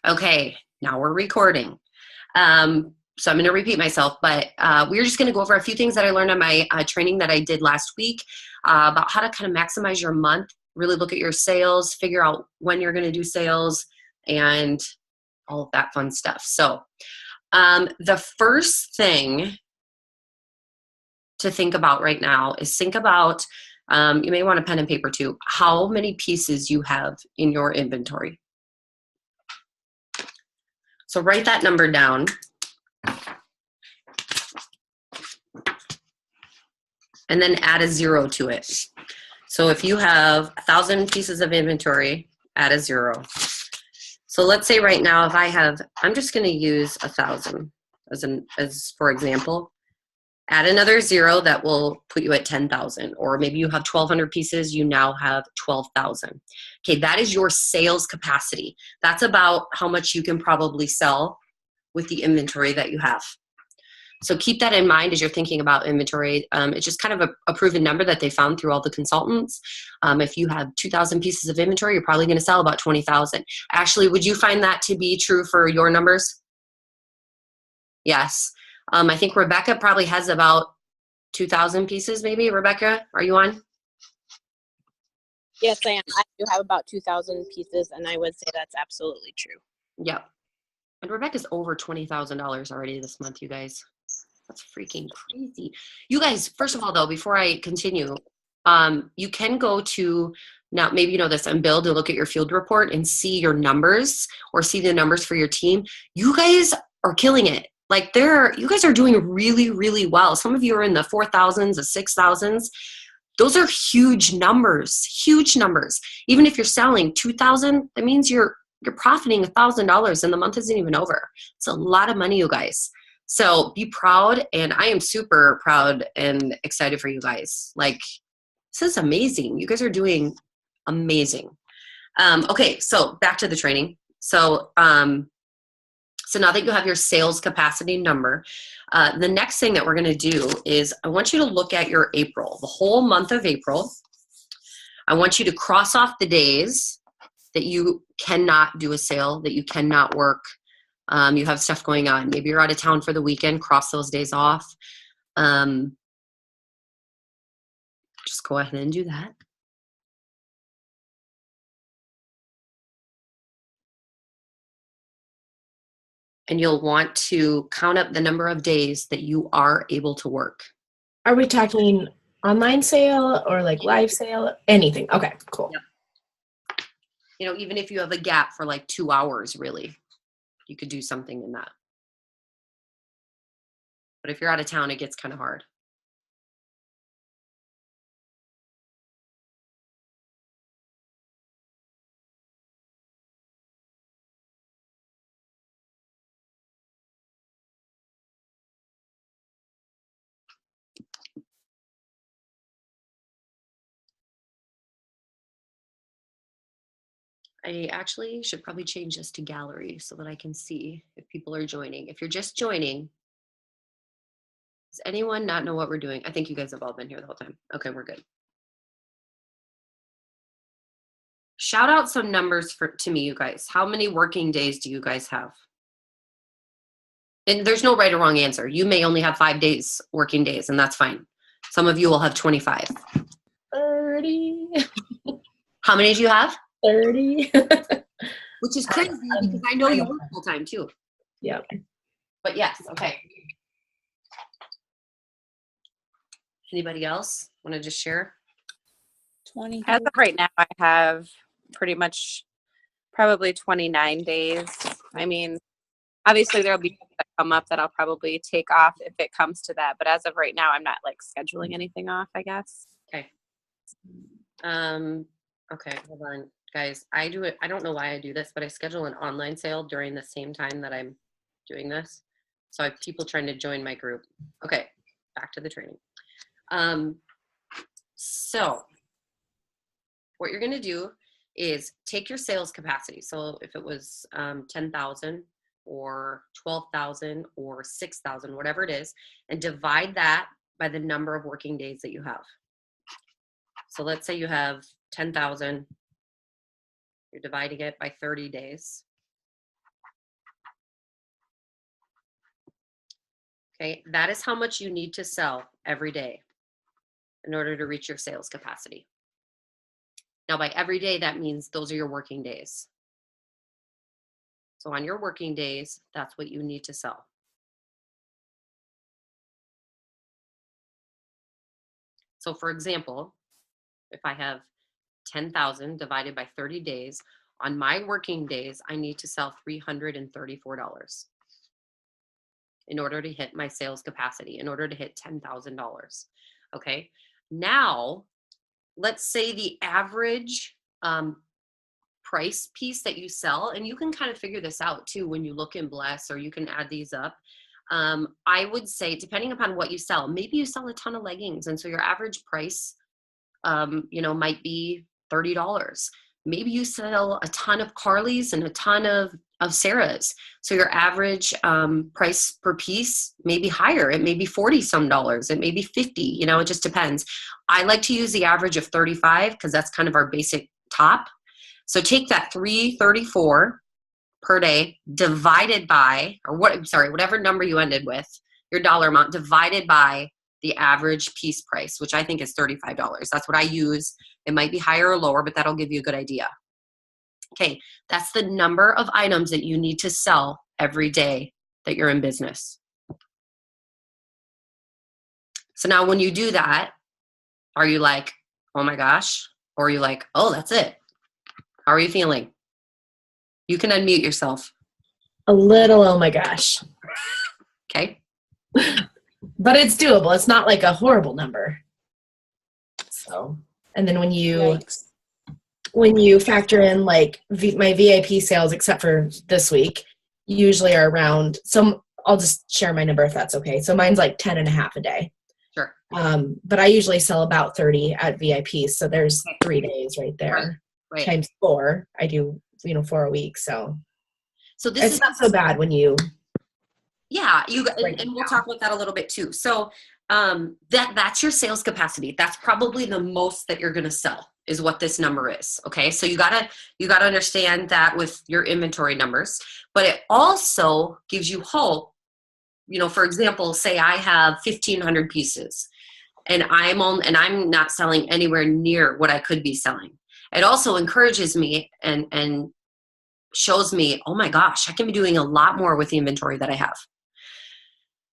Okay, now we're recording. So I'm going to repeat myself, but we're just going to go over a few things that I learned on my training that I did last week about how to kind of maximize your month, really look at your sales, figure out when you're going to do sales, and all of that fun stuff. So the first thing to think about right now is think about, you may want a pen and paper too, how many pieces you have in your inventory. So write that number down. And then add a 0 to it. So if you have 1,000 pieces of inventory, add a 0. So let's say right now, if I have, I'm just going to use 1,000 as for example. Add another 0, that will put you at 10,000. Or maybe you have 1,200 pieces, you now have 12,000. Okay, that is your sales capacity. That's about how much you can probably sell with the inventory that you have. So keep that in mind as you're thinking about inventory. It's just kind of a proven number that they found through all the consultants. If you have 2,000 pieces of inventory, you're probably going to sell about 20,000. Ashley, would you find that to be true for your numbers? Yes. I think Rebecca probably has about 2,000 pieces maybe. Rebecca, are you on? Yes, I am. I do have about 2,000 pieces, and I would say that's absolutely true. Yep. And Rebecca's over $20,000 already this month, you guys. That's freaking crazy. You guys, first of all, though, before I continue, you can go to, now maybe you know this, and Bill, to look at your field report and see your numbers or see the numbers for your team. You guys are killing it. Like you guys are doing really, really well. Some of you are in the 4,000s, the 6,000s. Those are huge numbers, huge numbers. Even if you're selling 2,000, that means you're profiting $1,000 and the month isn't even over. It's a lot of money, you guys. So be proud, and I am super proud and excited for you guys. Like, this is amazing. You guys are doing amazing. Okay, so back to the training. So now that you have your sales capacity number, the next thing that we're going to do is I want you to look at your April, the whole month of April. I want you to cross off the days that you cannot do a sale, that you cannot work. You have stuff going on. Maybe you're out of town for the weekend. Cross those days off. Just go ahead and do that. And you'll want to count up the number of days that you are able to work. Are we talking online sale or like live sale? Anything. Okay, cool. Yep. You know, even if you have a gap for like 2 hours, really, you could do something in that. But if you're out of town, it gets kind of hard. I actually should probably change this to gallery so that I can see if people are joining. If you're just joining, does anyone not know what we're doing? I think you guys have all been here the whole time. Okay, we're good. Shout out some numbers to me, you guys. How many working days do you guys have? And there's no right or wrong answer. You may only have 5 days, working days, and that's fine. Some of you will have 25. 30. How many do you have? 30. Which is crazy because I know you work full time too. Yeah. But yes, okay. Anybody else want to just share? 20. As of right now, I have pretty much probably 29 days. I mean, obviously there'll be things that come up that I'll probably take off if it comes to that. But as of right now, I'm not like scheduling anything off, I guess. Okay. Okay, hold on, guys. I do it. I don't know why I do this, but I schedule an online sale during the same time that I'm doing this. So I have people trying to join my group. Okay, back to the training. So what you're going to do is take your sales capacity. So if it was 10,000 or 12,000 or 6,000, whatever it is, and divide that by the number of working days that you have. So let's say you have 10,000, you're dividing it by 30 days. Okay, that is how much you need to sell every day in order to reach your sales capacity. Now, by every day, that means those are your working days. So on your working days, that's what you need to sell. So for example, if I have 10,000 divided by 30 days, on my working days, I need to sell $334 in order to hit my sales capacity, in order to hit $10,000. Okay. Now, let's say the average price piece that you sell, and you can kind of figure this out too when you look in Bless, or you can add these up. I would say, depending upon what you sell, maybe you sell a ton of leggings, and so your average price, might be $30. Maybe you sell a ton of Carly's and a ton of Sarah's, so your average price per piece may be higher. It may be $40 some, it may be 50. It just depends. I like to use the average of 35 because that's kind of our basic top. So take that 334 per day divided by, whatever number you ended with, your dollar amount divided by the average piece price, which I think is $35. That's what I use. It might be higher or lower, but that'll give you a good idea. Okay, that's the number of items that you need to sell every day that you're in business. So now when you do that, are you like, oh my gosh? Or are you like, oh, that's it? How are you feeling? You can unmute yourself. A little, oh my gosh. Okay. But it's doable. It's not like a horrible number. So, and then when you factor in like my VIP sales, except for this week, usually are around, so I'll just share my number if that's okay. So mine's like 10 and a half a day. Sure. But I usually sell about 30 at VIP. So there's 3 days right there. Right. Times 4. I do, 4 a week. So this it's not so bad when you. Yeah, and we'll talk about that a little bit too. So that's your sales capacity. That's probably the most that you're going to sell is what this number is. Okay. So you gotta understand that with your inventory numbers, but it also gives you hope. For example, say I have 1,500 pieces and I'm not selling anywhere near what I could be selling. It also encourages me and shows me, oh my gosh, I can be doing a lot more with the inventory that I have.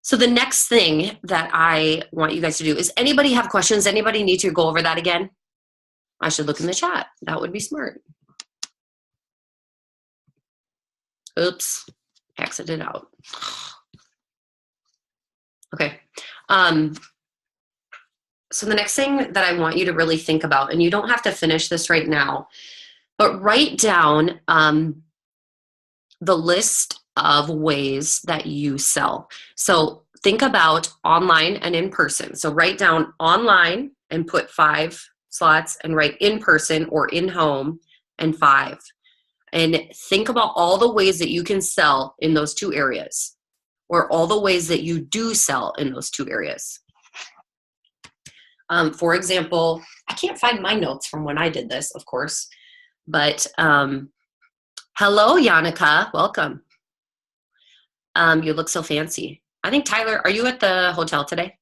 So the next thing that I want you guys to do is, anybody have questions? Anybody need to go over that again? I should look in the chat. That would be smart. Oops, exited out. Okay. So the next thing that I want you to really think about, and you don't have to finish this right now, but write down the list of ways that you sell. So think about online and in person. So write down online and put 5 slots, and write in person or in home and 5. And think about all the ways that you can sell in those 2 areas, or all the ways that you do sell in those 2 areas. For example, I can't find my notes from when I did this, of course, but hello, Yannicka, welcome. You look so fancy. I think, Tyler, are you at the hotel today?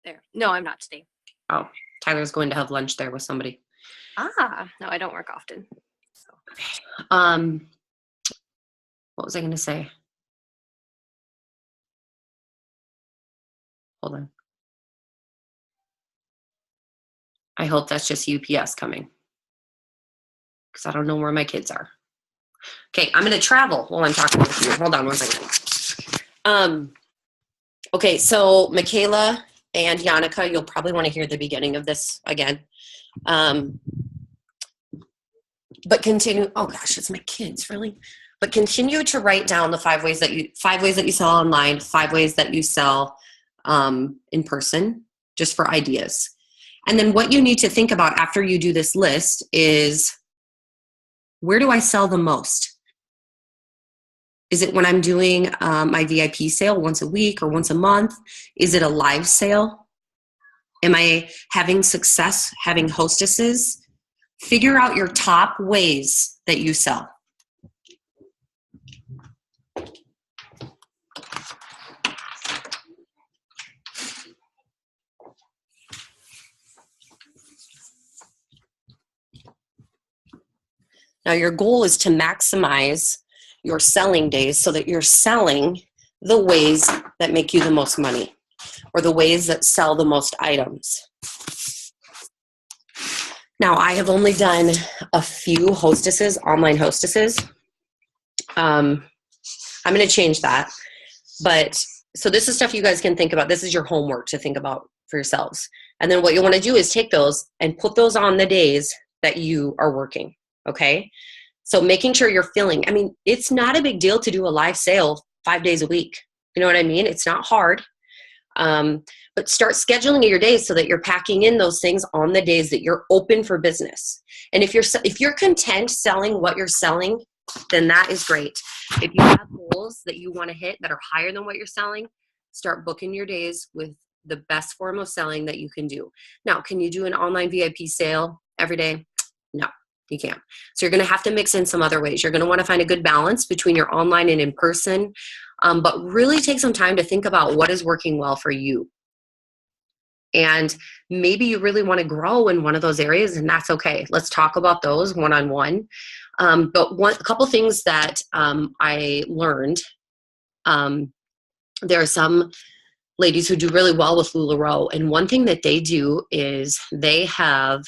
There. No, I'm not today. Oh, Tyler's going to have lunch there with somebody. No, I don't work often. So. What was I going to say? Hold on. I hope that's just UPS coming, because I don't know where my kids are. Okay, I'm going to travel while I'm talking with you. Hold on one second. Okay, so Michaela and Yannicka, you'll probably want to hear the beginning of this again. But continue. Oh gosh, it's my kids, really. But continue to write down the 5 ways that you sell online, 5 ways that you sell in person, just for ideas. And then what you need to think about after you do this list is, where do I sell the most? Is it when I'm doing my VIP sale once a week or once a month? Is it a live sale? Am I having success having hostesses? Figure out your top ways that you sell. Now your goal is to maximize your selling days so that you're selling the ways that make you the most money or the ways that sell the most items. Now, I have only done a few hostesses, online hostesses. I'm going to change that. But so this is stuff you guys can think about. This is your homework to think about for yourselves. And then what you want to do is take those and put those on the days that you are working. Okay. So making sure you're filling. I mean, it's not a big deal to do a live sale 5 days a week. You know what I mean? It's not hard. But start scheduling your days so that you're packing in those things on the days that you're open for business. And if you're content selling what you're selling, then that is great. If you have goals that you want to hit that are higher than what you're selling, start booking your days with the best form of selling that you can do. Now, can you do an online VIP sale every day? No, you can't. So you're going to have to mix in some other ways. You're going to want to find a good balance between your online and in person, but really take some time to think about what is working well for you. And maybe you really want to grow in one of those areas, and that's okay. Let's talk about those one-on-one. But a couple things that I learned, there are some ladies who do really well with LuLaRoe, and one thing that they do is they have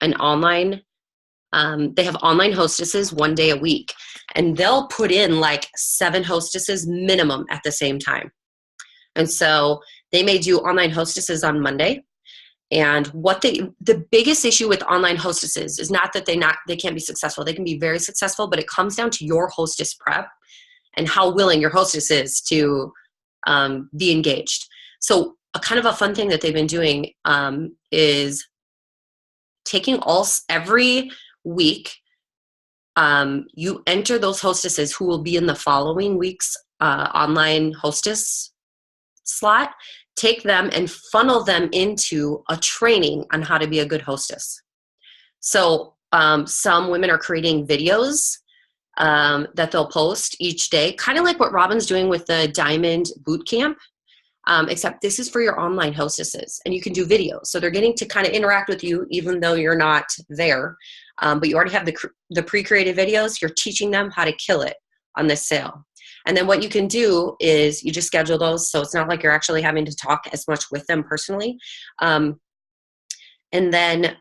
an online, they have online hostesses 1 day a week, and they'll put in like 7 hostesses minimum at the same time. And so they may do online hostesses on Monday. And the biggest issue with online hostesses is not that they can't be successful. They can be very successful, but it comes down to your hostess prep and how willing your hostess is to be engaged. So a kind of a fun thing that they've been doing is taking every week, you enter those hostesses who will be in the following week's online hostess slot, take them and funnel them into a training on how to be a good hostess. So some women are creating videos that they'll post each day, kind of like what Robin's doing with the Diamond Boot Camp, except this is for your online hostesses, and you can do videos. So they're getting to kind of interact with you even though you're not there, but you already have the pre-created videos. You're teaching them how to kill it on this sale. And then what you can do is you just schedule those, so it's not like you're actually having to talk as much with them personally. And then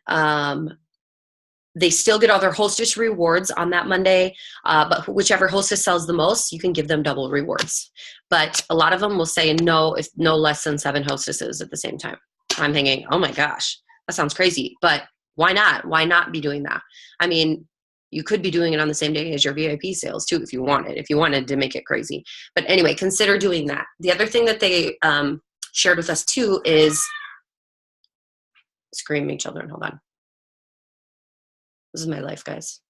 they still get all their hostess rewards on that Monday, but whichever hostess sells the most, you can give them double rewards. But a lot of them will say no, if no less than 7 hostesses at the same time. I'm thinking, oh my gosh, that sounds crazy, but why not? Why not be doing that? I mean, you could be doing it on the same day as your VIP sales too, if you wanted to make it crazy. But anyway, consider doing that. The other thing that they shared with us too is screaming children. Hold on. This is my life, guys.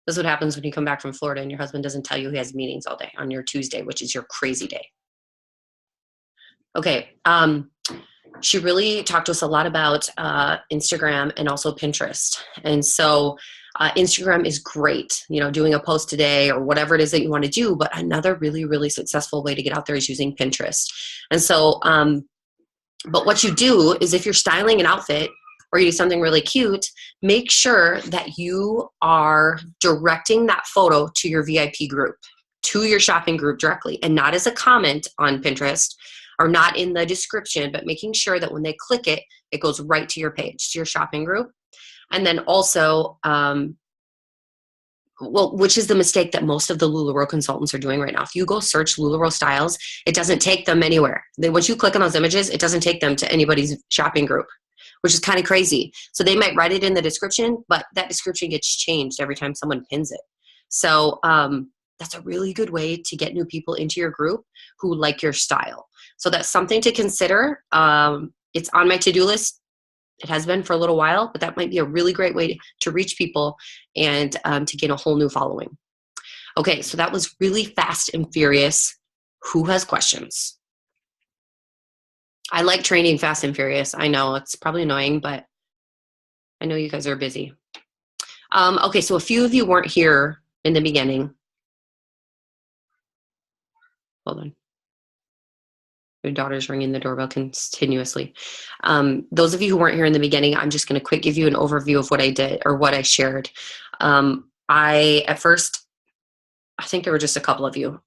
This is what happens when you come back from Florida and your husband doesn't tell you he has meetings all day on your Tuesday, which is your crazy day. Okay. She really talked to us a lot about Instagram and also Pinterest. And so Instagram is great, doing a post today or whatever it is that you want to do, but another really, really successful way to get out there is using Pinterest. And so, but what you do is if you're styling an outfit or you do something really cute, make sure that you are directing that photo to your VIP group, to your shopping group directly, and not as a comment on Pinterest or not in the description, but making sure that when they click it, it goes right to your page, to your shopping group. And then also, which is the mistake that most of the LuLaRoe consultants are doing right now. If you go search LuLaRoe styles, it doesn't take them anywhere. Once you click on those images, it doesn't take them to anybody's shopping group, which is kind of crazy. So they might write it in the description, but that description gets changed every time someone pins it. So that's a really good way to get new people into your group who like your style. So that's something to consider. It's on my to-do list. It has been for a little while, but that might be a really great way to reach people and to gain a whole new following. Okay, so that was really fast and furious. Who has questions? I like training fast and furious. I know it's probably annoying, but I know you guys are busy. Okay, so a few of you weren't here in the beginning. Hold on. Your daughter's ringing the doorbell continuously. Those of you who weren't here in the beginning, I'm just going to quick give you an overview of what I did or what I shared. At first, I think there were just a couple of you,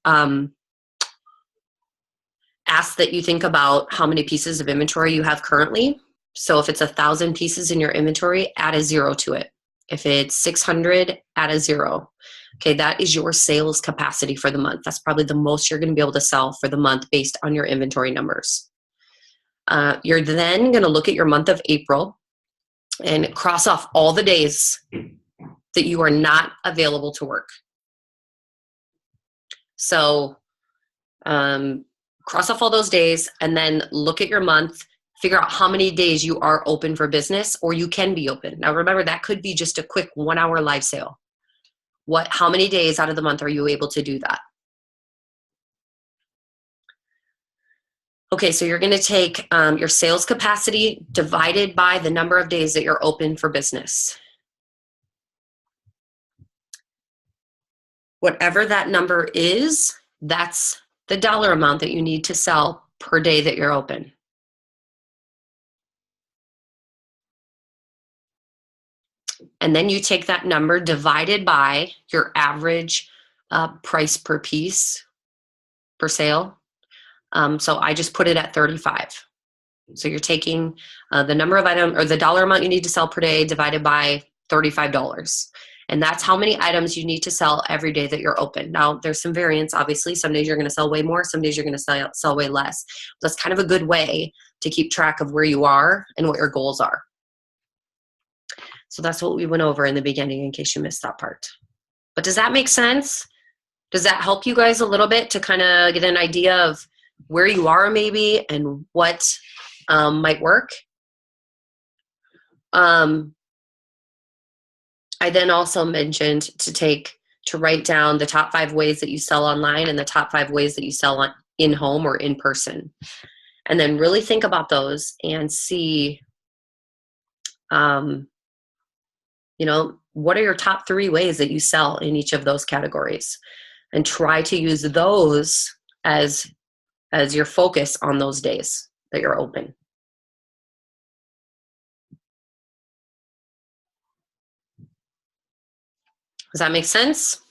asked that you think about how many pieces of inventory you have currently. So if it's 1,000 pieces in your inventory, add a 0 to it. If it's 600, add a 0. Okay, that is your sales capacity for the month. That's probably the most you're going to be able to sell for the month based on your inventory numbers. You're then going to look at your month of April and cross off all the days that you are not available to work. So cross off all those days and then look at your month, figure out how many days you are open for business or you can be open. Now remember, that could be just a quick 1 hour live sale. How many days out of the month are you able to do that? Okay, so you're going to take your sales capacity divided by the number of days that you're open for business. Whatever that number is, that's the dollar amount that you need to sell per day that you're open. And then you take that number divided by your average price per piece per sale. So I just put it at 35. So you're taking the number of items or the dollar amount you need to sell per day divided by $35. And that's how many items you need to sell every day that you're open. Now, there's some variance, obviously. Some days you're going to sell way more. Some days you're going to sell way less. That's kind of a good way to keep track of where you are and what your goals are. So that's what we went over in the beginning in case you missed that part. But does that make sense? Does that help you guys a little bit to kind of get an idea of where you are maybe and what might work? I then also mentioned to write down the top 5 ways that you sell online and the top 5 ways that you sell in home or in person. And then really think about those and see, what are your top 3 ways that you sell in each of those categories, and try to use those as your focus on those days that you're open. Does that make sense?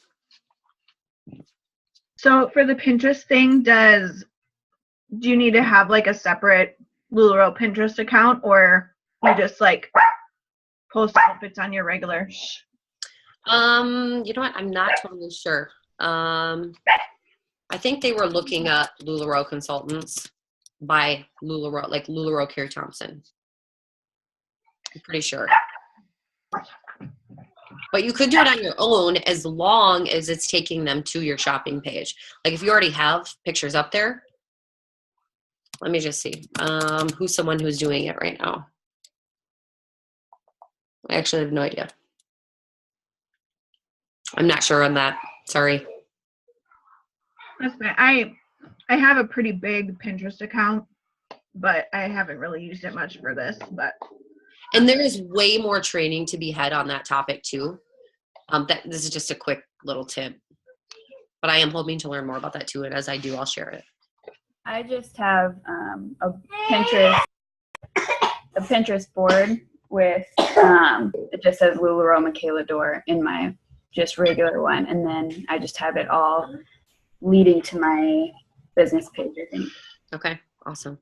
So for the Pinterest thing, do you need to have like a separate LuLaRoe Pinterest account, or you just like post outfits on your regular? You know what? I'm not totally sure. I think they were looking at LuLaRoe consultants by LuLaRoe, like LuLaRoe Carrie Thompson. I'm pretty sure. But you could do it on your own as long as it's taking them to your shopping page. Like if you already have pictures up there, let me just see. Who's someone who's doing it right now? I actually have no idea. I'm not sure on that. Sorry. That's fine. I have a pretty big Pinterest account, but I haven't really used it much for this. And there is way more training to be had on that topic too. This is just a quick little tip, but I am hoping to learn more about that too. And as I do, I'll share it. I just have a Pinterest board with it just says LuLaRoe Michaela Dore in my just regular one, and then I just have it all leading to my business page, I think. Okay, awesome.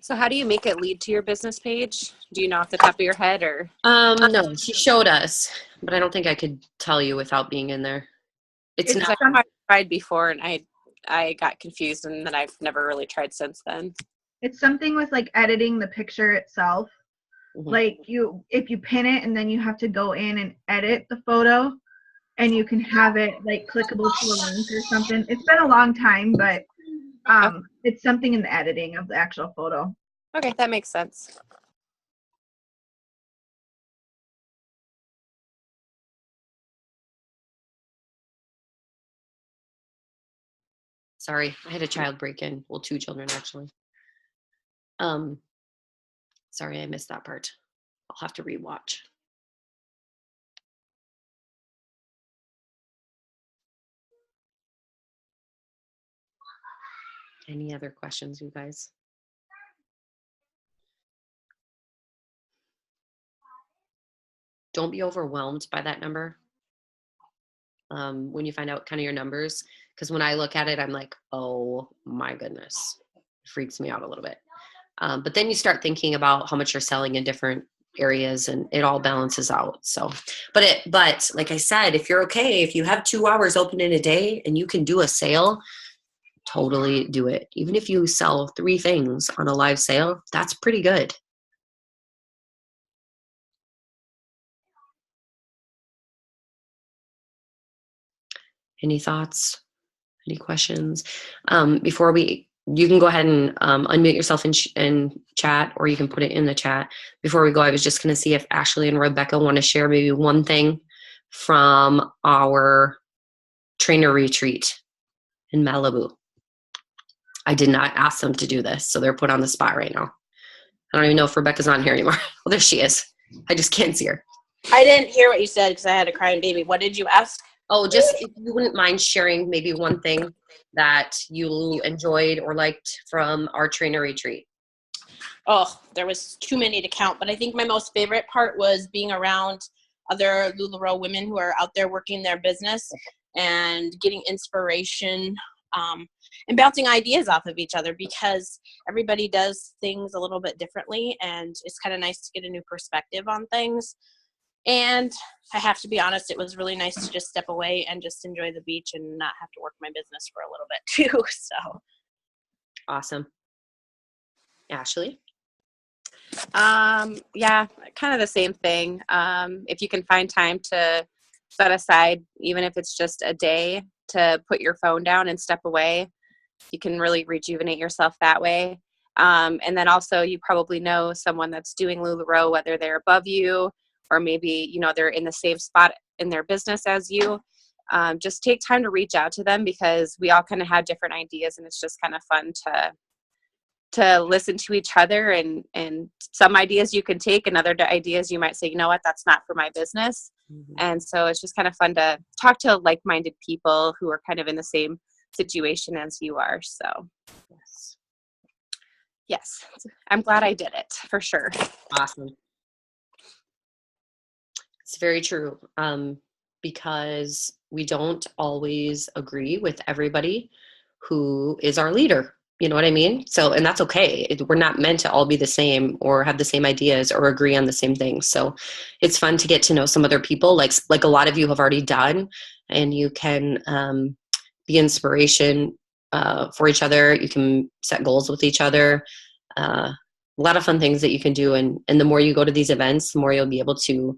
So how do you make it lead to your business page? Do you know off the top of your head, or? No, she showed us, but I don't think I could tell you without being in there. It's not. I tried before and I got confused, and then I've never really tried since then. It's something with like editing the picture itself. Mm-hmm. Like if you pin it and then you have to go in and edit the photo, and you can have it like clickable to a link or something. It's been a long time, but it's something in the editing of the actual photo. Okay, that makes sense. Sorry, I had a child break in. Well, 2 children actually. Sorry, I missed that part. I'll have to rewatch. Any other questions, you guys? don't be overwhelmed by that number. When you find out kind of your numbers, because when I look at it, I'm like, oh my goodness, it freaks me out a little bit. But then you start thinking about how much you're selling in different areas, and it all balances out. So, but like I said, if you're okay, if you have 2 hours open in a day and you can do a sale, totally do it. Even if you sell 3 things on a live sale, that's pretty good. Any thoughts? Any questions? You can go ahead and unmute yourself and chat, or you can put it in the chat. Before we go, I was just going to see if Ashley and Rebecca want to share maybe one thing from our trainer retreat in Malibu. I did not ask them to do this, so they're put on the spot right now. I don't even know if Rebecca's on here anymore. Well, there she is. I just can't see her. I didn't hear what you said because I had a crying baby. What did you ask? Oh, just if you wouldn't mind sharing maybe one thing that you enjoyed or liked from our trainer retreat. Oh, there was too many to count, but I think my most favorite part was being around other LuLaRoe women who are out there working their business and getting inspiration and bouncing ideas off of each other, because everybody does things a little bit differently, and it's kind of nice to get a new perspective on things. And I have to be honest, it was really nice to just step away and just enjoy the beach and not have to work my business for a little bit too. So Awesome. Ashley? Yeah, kind of the same thing. If you can find time to set aside, even if it's just a day, to put your phone down and step away, you can really rejuvenate yourself that way. And then also, you probably know someone that's doing LuLaRoe, whether they're above you or maybe, you know, they're in the same spot in their business as you. Just take time to reach out to them, because we all kind of have different ideas, and it's just kind of fun to listen to each other, and some ideas you can take, and other ideas you might say, you know what, that's not for my business. Mm-hmm. And so it's just kind of fun to talk to like-minded people who are kind of in the same situation as you are. So yes, I'm glad I did it, for sure. Awesome. It's very true, because we don't always agree with everybody who is our leader. You know what I mean? So, and that's okay. We're not meant to all be the same or have the same ideas or agree on the same things. So it's fun to get to know some other people, like a lot of you have already done, and you can be inspiration for each other. You can set goals with each other. A lot of fun things that you can do. And the more you go to these events, the more you'll be able to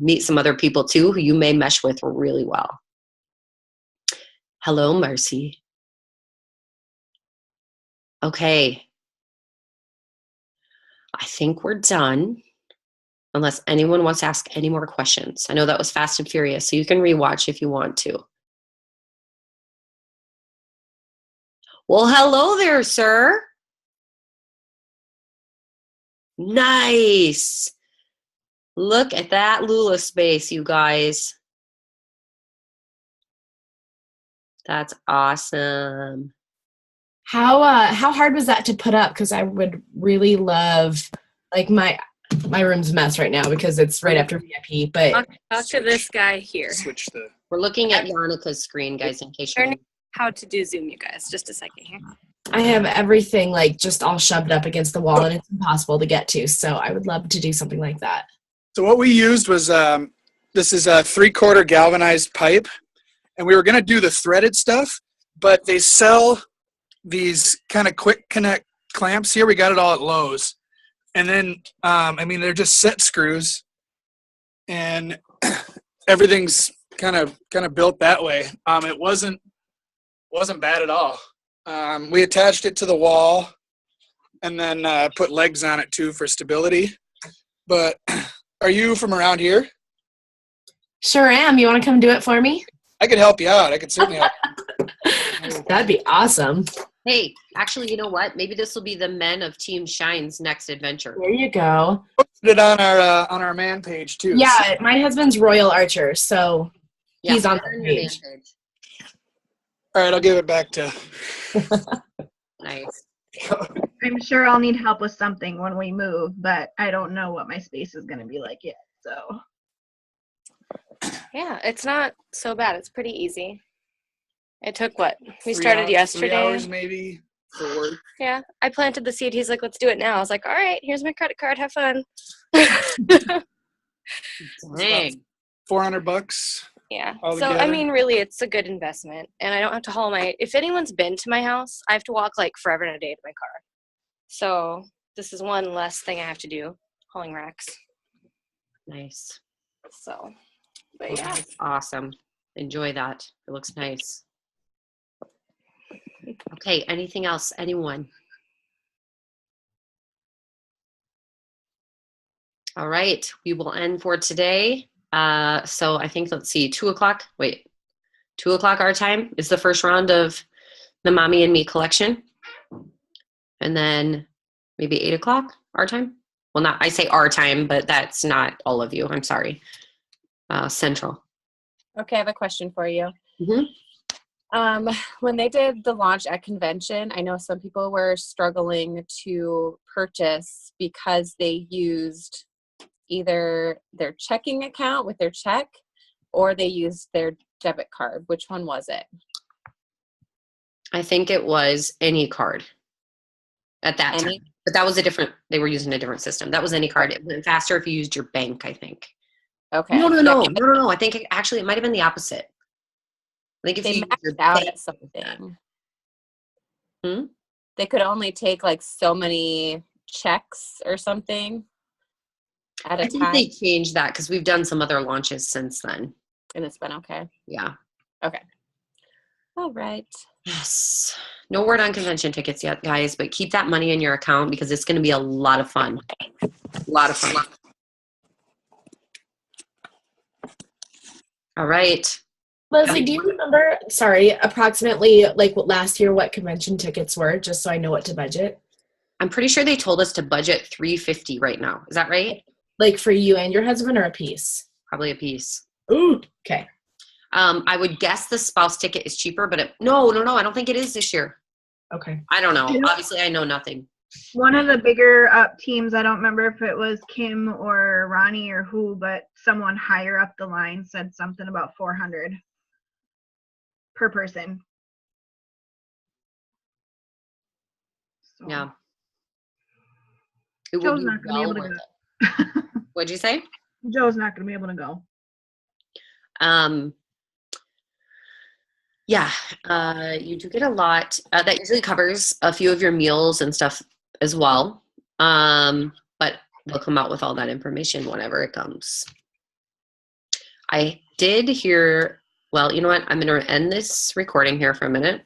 meet some other people too, who you may mesh with really well. Hello, Marcy. Okay. I think we're done, unless anyone wants to ask any more questions. I know that was fast and furious, so you can rewatch if you want to. Well, hello there, sir. Nice. Look at that Lula space, you guys. That's awesome. How hard was that to put up? Because I would really love, like, my room's a mess right now because it's right after VIP. But talk to this guy here. We're looking at Monica's screen, guys, in case you're how to do Zoom, you guys. Just a second here. I have everything like just all shoved up against the wall, and it's impossible to get to. So I would love to do something like that. So what we used was this is a 3/4 galvanized pipe, and we were going to do the threaded stuff, but they sell these kind of quick connect clamps here. We got it all at Lowe's. And then, I mean, they're just set screws, and everything's kind of built that way. It wasn't bad at all. We attached it to the wall, and then put legs on it too for stability. But are you from around here? Sure am. You want to come do it for me? I could help you out. I could certainly help you. That'd be awesome. Hey, actually, you know what? Maybe this will be the Men of Team Shine's next adventure. There you go. Put it on our man page too. Yeah, my husband's Royal Archer, so he's on the page. All right, I'll give it back to. Nice. I'm sure I'll need help with something when we move, but I don't know what my space is going to be like yet. So Yeah, it's not so bad. It's pretty easy. It took what? We 3 started hours, yesterday. 3 hours maybe for work. Yeah, I planted the seed. He's like, let's do it now. I was like, all right, here's my credit card. Have fun. Dang. $400. Yeah. All So, I together? mean, really, it's a good investment. And I don't have to haul if anyone's been to my house, I have to walk like forever and a day to my car. So, this is one less thing I have to do, hauling racks. Nice. So, but Well, yeah. that's awesome. Enjoy that. It looks nice. Okay, anything else? Anyone? All right, we will end for today. So I think, let's see, 2 o'clock. Wait, 2 o'clock our time is the first round of the Mommy and Me collection. And then maybe 8 o'clock our time. Well, I say our time, but that's not all of you. I'm sorry. Central. Okay, I have a question for you. Mm-hmm. When they did the launch at convention, I know some people were struggling to purchase because they used either their checking account with their check or they used their debit card. Which one was it? I think it was any card at that time. But that was they were using a different system. That was any card. It went faster if you used your bank, I think. Okay. No. I think it might have been the opposite. I think if they you maxed out at something. They could only take like so many checks or something at a I time. think they changed that because we've done some other launches since then. And it's been okay. Yeah. Okay. All right. Yes. No word on convention tickets yet, guys, but keep that money in your account because it's going to be a lot of fun. A lot of fun. All right. Leslie, do you remember, approximately like last year what convention tickets were, just so I know what to budget? I'm pretty sure they told us to budget $350 right now. Is that right? Like for you and your husband, or a piece? Probably a piece. Ooh, okay. I would guess the spouse ticket is cheaper, but no, I don't think it is this year. Okay. I don't know. Obviously, I know nothing. One of the bigger up teams, I don't remember if it was Kim or Ronnie or who, but someone higher up the line said something about $400 per person. So. Yeah. It Joe's will not be going to well be able worth to it. go. What'd you say? Joe's not going to be able to go. Yeah, you do get a lot. That usually covers a few of your meals and stuff as well. But they'll come out with all that information whenever it comes. I did hear, well, you know what? I'm going to end this recording here for a minute.